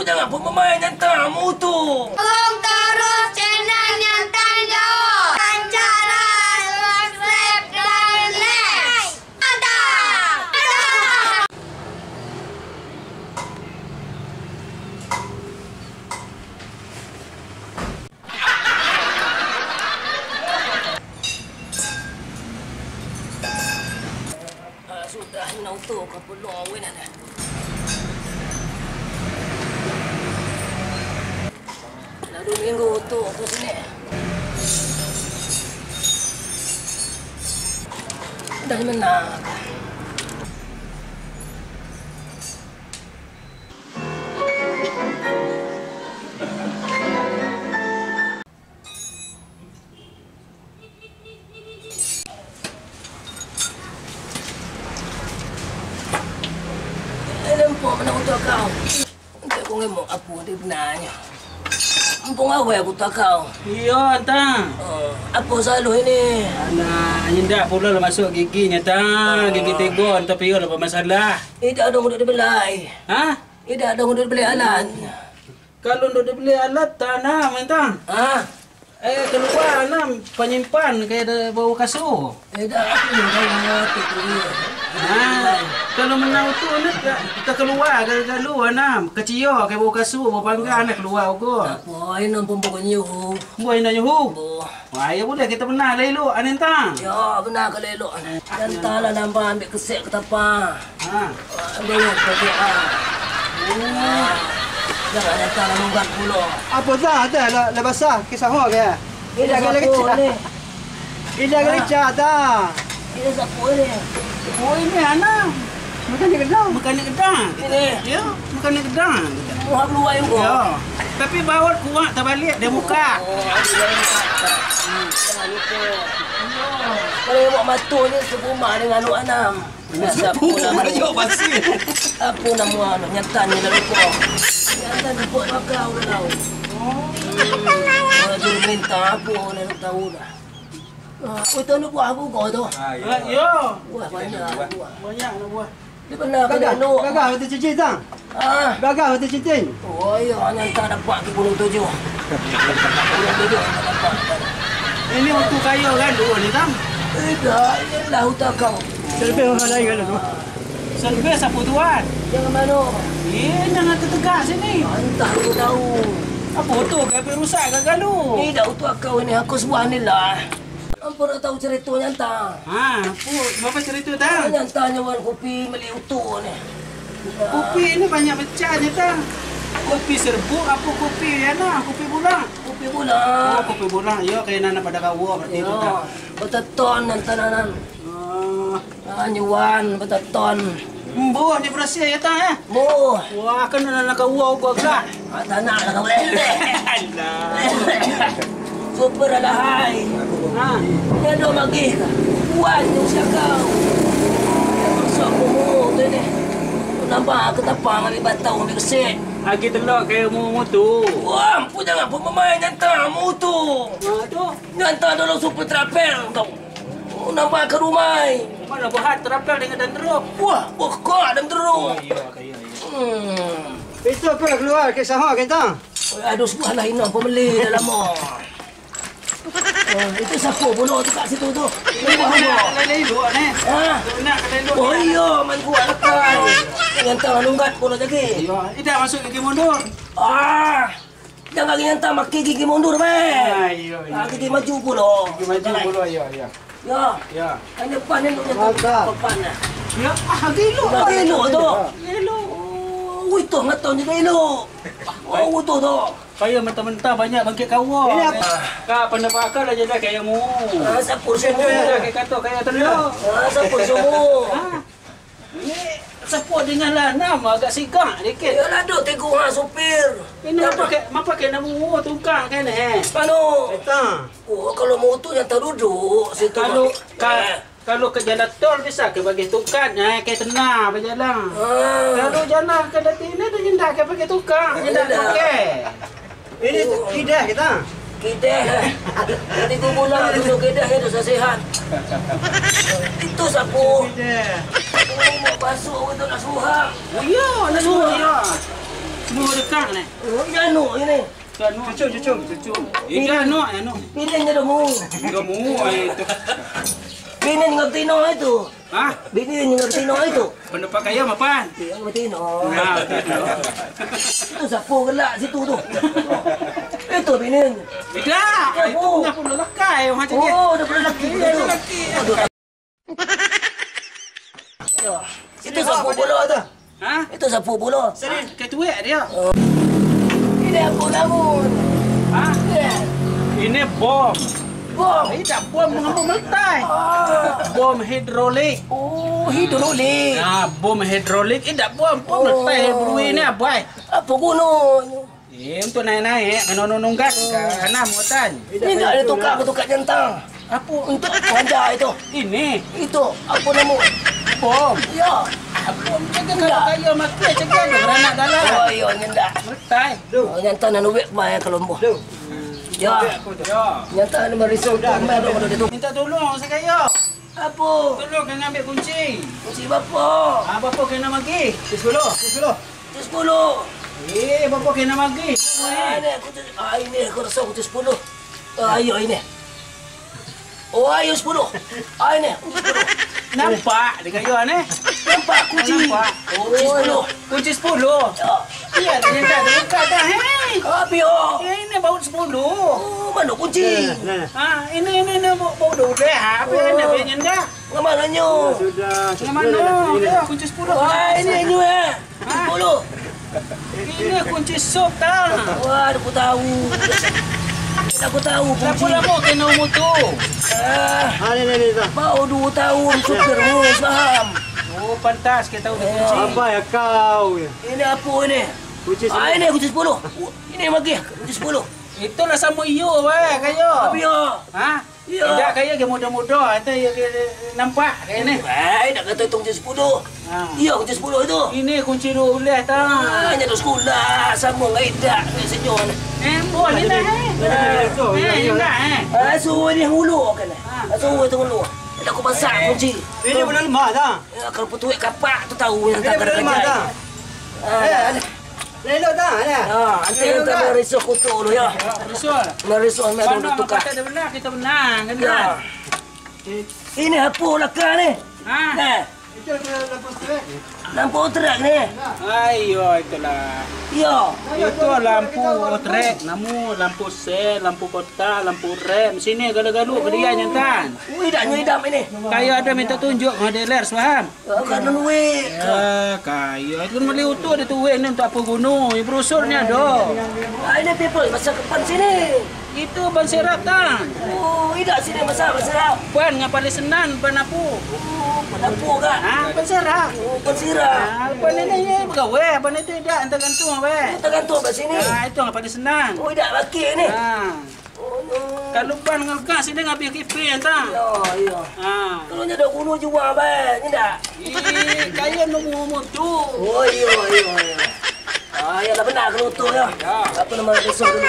jangan pun memain nyantang mutu. Tolong terus channel Nyantai Do. Dan cara subscribe dan like. Mantap! Sudah nauto ka pelong wena na. Lalu minggu tu ke sini. Dari mana? Lempo mana untuk kau? Untuk kau ngemuk apa dia benarnya? Ampung awal aku tak kau. Iya, Tang. Apa selalu ini? Anak, hendak pula lah masuk giginya, Tang. Gigi tegon, tapi ada apa masalah? Tidak ada untuk dibelai. Ha? Tidak ada untuk dibeli alat. Kalau untuk dibeli alat, tanam, Tang. Ah, Keluar, Nam. Penyimpan kayak ada bau kasur. tidak aku yang kau mengerti dia. Kalau menau tu, kita keluar kalau Nam. Kecil, kayak bau kasur, bau panggang, nak keluar aku. Apa ini pun pokoknya you. Buat nak nyuhu. Oh, Wah, ya boleh kita benar lah elok, Anin Tang. ya benar kalau elok. Janganlah nampak ambil kesek ke tapa. Ha. Ambil kesek jangan datang nunggat pula. Apa dah ada la basah kisah ho ke? Ini Ida siapa gelecah. ni? Ida gelecah dah. Ini siapa ni? Oh, ini anak. Makan di gedang. Makan gedang. Ini. Ya, makan gedang. Muak keluar juga. Ya. Tapi bawa kuat terbalik dia muka. Oh, jangan lupa. Kalau yang buat matu ni serumah dengan anak anam. Siapa nama dia? Apa nama anak? Nyatan ni dah lupa. Nyatan lupa bakal dah tahu. Kalau juru perintah apa nak tahu dah. Oh, itu nak buat apa kau tu? Ya. Buat banyak. Buat. Banyak nak buat. Dia pernah kena Gagal. elok. Gagal betul cincin tang. Ah. Gagal betul cincin. Oh, ya. Nyatan dapat ke gunung tujuh. Gunung tujuh tak dapat. Ini waktu kaya kan dulu ni Tam. Tidak. Inilah hutan kau. Terlebih orang lain kalau tu. Selebih siapa tuan? Jangan mana? Jangan tertegak sini. Entah aku tahu. Apa tu? Kau rusak ke galu? Ni dah untuk kau ni. Aku sebuah ni lah. Apa nak tahu cerita nyata? Apa? Bapa cerita Tam? Nyata nyawan kopi meli utuh ni. Kopi ni banyak macamnya Tam. Kopi serbuk apa kopi yana? Kopi bulang. Kopi pula. Kopi bulang. Ya kayak nana pada kawa berarti tu Tam. Beteton nyata nanan. Nyuan beteton. Buah ni bersih ya Tam eh? Boh. Wah, kan nana kawa aku agak. Tak nak lah kau boleh. Super adalah hai. Ha. Ni ada lagi ke? Puan tu siap kau. Masuk kumur tu ni. Nampak ketapang ambil batang ambil kesek. Lagi telak kayak mu tu. Wah, ampun jangan pun memain nyata mutu. Tu. Nyata dalam super trapel tau. Nampak ke rumah. Mana buat terapel dengan dan teruk. Wah, bokok dan teruk. Iya, kaya. Itu apa keluar kisah ho ke tang? Aduh, sebuah lah inang pembeli dah lama. Itu siapa pula tu kat situ tu? Ini apa? Lain luar ni. Ha? Nak kedai luar. Oh iya, main kuat lekai. Nyata nunggat pula lagi. Ya, tidak masuk gigi mundur. Ah, jangan nyata makin gigi mundur, Ah, meh. iya, Gigi maju pula. Gigi maju pula, ya, ya. Ya. Ya. Yang depan ni untuk Mantap. nyata depan lah. Ya, gilo. Dah elok tu. Gilo. Oh, itu ngatau je dah elok. Oh, itu tu. Kaya mentah-mentah banyak bangkit kawa. Ini apa? Kak pendapat akal aja dah kayak mu. Ah, siapa semua? Kayak kata kayak telur. Ah, siapa semua? Ni support dengan lanam agak sigak dikit. Ya lah duk tengok hang sopir. Ini apa pakai nama mu tungkang kan eh. Pano. Tang. Oh, kalau motor yang terduduk situ. Kalau ke jalan tol bisa ke bagi tukang, kayak tenang berjalan. Ah. Kalau jalan ke datin ni dia jendak ke pakai tukang, jendak pakai. Ini kidah ke tang? Kedah. Nanti kau pulang duduk kedah ya dosa sehat. Itu sapu. Kidah. Oh, mau basuh itu nak suhang. Oh ya, nak suruh ya. Semua dekat ni. Oh, ini anak ini. Cucu. Ini anak. Bini ni dah mu. Kamu itu. Bini ni ngap tino itu. Ah, Bini ni ngap tino itu. pendapat kaya mapan. Yang ngap tino. Ah, Itu siapa gelak situ tu? Itu bini. tidak. Itu punya pun lelaki macam dia. Oh, dah pernah lelaki. Dia lelaki. Itu siapa bola tu? Ha? Itu siapa bola? Ketua dia. Ini apa namun? Ha? Ini bom. Bom. Tidak bom mengapa meletai. Bom hidrolik. Oh, hidrolik. Ah, bom hidrolik. Tidak bom meletai berdua ni apa? Apa gunanya? Untuk naik-naik kena nunggak ke enam hutan. Ini tak ada tukar jentang. Apa? Untuk panjang itu. Ini Itu apa nama? bom. Ya. Bom jaga kalau kaya makan jaga ada beranak dalam. Oh, ya nyendak. Meletai. Oh, nyanta nak nuwek bayar kalau mbuh. Ya. Ya. Nyanta nak merisau komen kalau dia tu. Minta tolong saya kaya. Apa? Tolong kena ambil kunci. Kunci bapa. Ah, bapa kena magi. 10. 10. Bapa kena magi. Ini aku rasa kunci 10. Ayo ini. Oh, ayo 10. Ini kunci 10. Nampak dia kaya ni. Nampak kunci. Nampak. Kunci 10. Kunci 10. Ya. Iya, ternyata buka dah. Hei. Apa ya? Ini baut 10. Oh, mana kunci? Ah, ini bau dah. Apa yang ada punya dah? Ngamananya? Sudah. Yang mana? Ya, kunci 10. Wah, ini eh. 10. Ini kunci sop dah. Wah, aku tahu. Aku tahu kunci. Lama kena umur tu. Ni dah. Mau 2 tahun supirmu, faham? Oh, pantas kita tahu dia kunci. Apa ya kau? Ini apa ini? Kunci Ini kunci 10. Ini lagi kunci 10. Itulah sama iyo, weh, kaya. Tapi ya. Ha? Ya. Tidak kaya ke muda-muda, itu nampak kayak ni. Dah kata itu kunci 10. Ha. Ya, kunci 10 itu. Ini kunci 12 tah. Hanya tu sekolah, sama dengan Ida. Senyum. Boleh dah. Enggak. Suruh ni hulu kan. Suruh tu hulu. Dah aku pasang kunci. Ini boleh lemah dah. Ya, kalau petuik kapak tu tahu yang tak Ini boleh lemah dah. Lelok dah. Nanti kita merisau kutu dulu ya. Betul. Merisau ni ada Mana tukar. kata dia benar, kita menang kan? Ya. Ini apa lakar ni? Ha? Nah, Itu lepas tu. nampak terak ni. Ayo, itulah. Ya. Itu lampu trek, lampu sel, lampu kotak, lampu rem. Sini galu-galu dia nyantan. Ui, dah nyidam ini. Kaya ada minta tunjuk modeler, faham? Kan nuwe. Kaya. Itu kan boleh utuh dia tuwe ni untuk apa gunung. Berusurnya ada. Ini people masa kepan sini. Itu ban serap tak? Oh, tidak sini masa Ban yang paling senang, ban apa? penapu kan? Ban serap. Oh, pensirah. Ban ini ya, pegawai. Ban itu tidak, entah gantung weh. Kita gantung kat sini. Itu yang paling senang. Oh, tidak bakit ni. Oh, no. Kalau ban dengan gas ini ngambil kipi tak? Ya, ya. Kalau ni ada gunung jual bang, ni tak? Kaya nombor tu. Oh, ya, ya. Ya lah benar kalau tu ya. Apa nama besok dulu?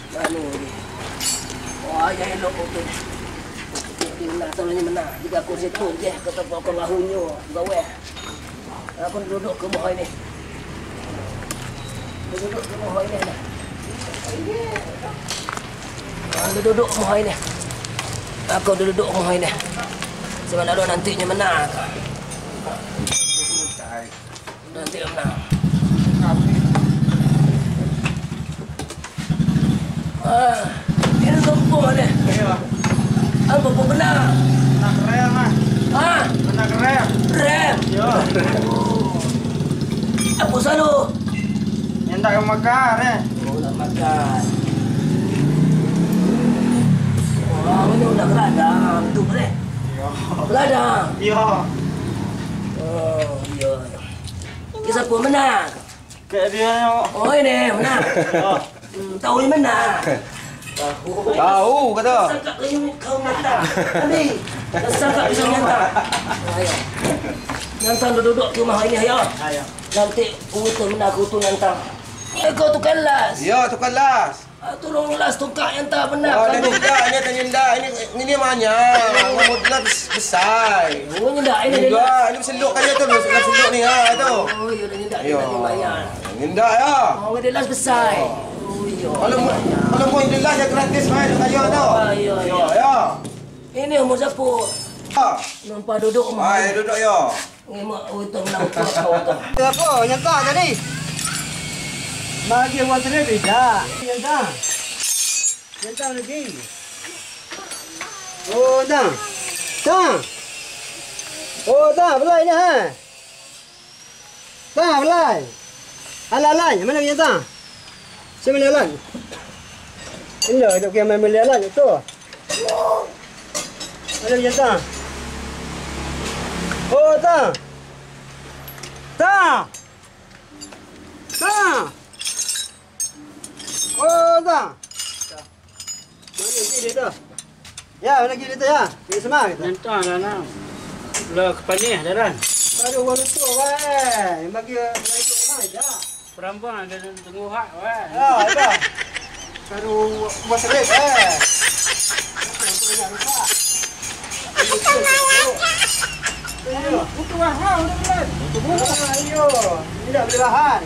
Mana ni? Wah, ya elok tu. Menang, selalunya menang. Jika aku situ je, kata kau lahunya, gawe. Aku duduk ke bawah ini. Duduk ke bawah ini. Aku duduk ke bawah ini. Aku duduk ke bawah ini. Sebab ada nantinya menang. Nanti menang. Ini gempur ni. Apa pun benar. Nak rem ah. Nak rem. Rem. Ya. Apa selalu? Yang tak makan Oh, nak makan. Oh, ini udah geradang. Tu boleh? Ya. Geradang. Ya. Oh, ya. Ini siapa menang? Kayak dia. Oh, ini menang. Tahu ni menang. Tahu kata. Sangka kau nyata. Nanti. Sangka bisa nyata. Ayo. Nyantang duduk ke rumah ini, ayo. Ayo. Nanti tu menang aku tu nyantang. Kau tukar las. Ya, tukar las. Tolong las tukar nyantang benar. Oh, dia nyenda. Ini dia mana? Model besar. Oh, nyenda ini dia. Enggak, ini seluk kaya tu, seluk ni ha tu. Oh, ya dah Ya. Tadi bayar. Indah ya. Orang dia last besar. Oh, ya. Kalau mau jelas ya gratis main kayu tu. Ya, Ya, ya. Ini umur siapa? Ha. Nampak duduk rumah. Mai duduk ya. Ni mak utang nak utang kau utang. Apa? Nyantak tadi. Bagi buat sini beda. Nyantak. Nyantak lagi. Oh, dah. Dah. Oh, dah. Belai ni ha. Dah, belai. Alah-alah. Mana nyantak? Saya melalan. Ini dah. Duk main melalan itu. Mana nyantak? Oh, dah. Dah. Dah. Oh, dah. Mana dia tu? Ya, mana dia tu ya? Dia semua kita. Nentang lah nak. Lah kepanih dah kan. Aduh, orang tu weh. Bagi tu mana dah. Perempuan ada tengok hak weh. Ya, ada. Aduh, buat serik eh. Butuh bahan, udah bilang. Butuh bahan, ayo. Tidak beli bahan.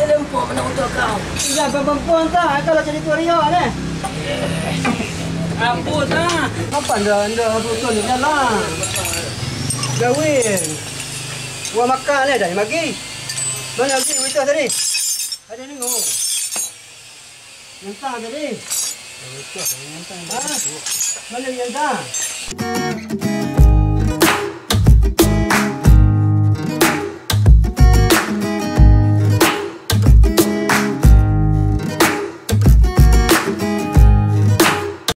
Nampak mana utang kau. Tidak perempuan tak kalau jadi tua Rio ni. Apa dah? Apa anda betul ni jalan. Gawin. Buat makan ni dah bagi. Mana lagi waiter tadi? Ada ni ngomong. Nyantak tadi. Waiter nyantak. Mana nyantak?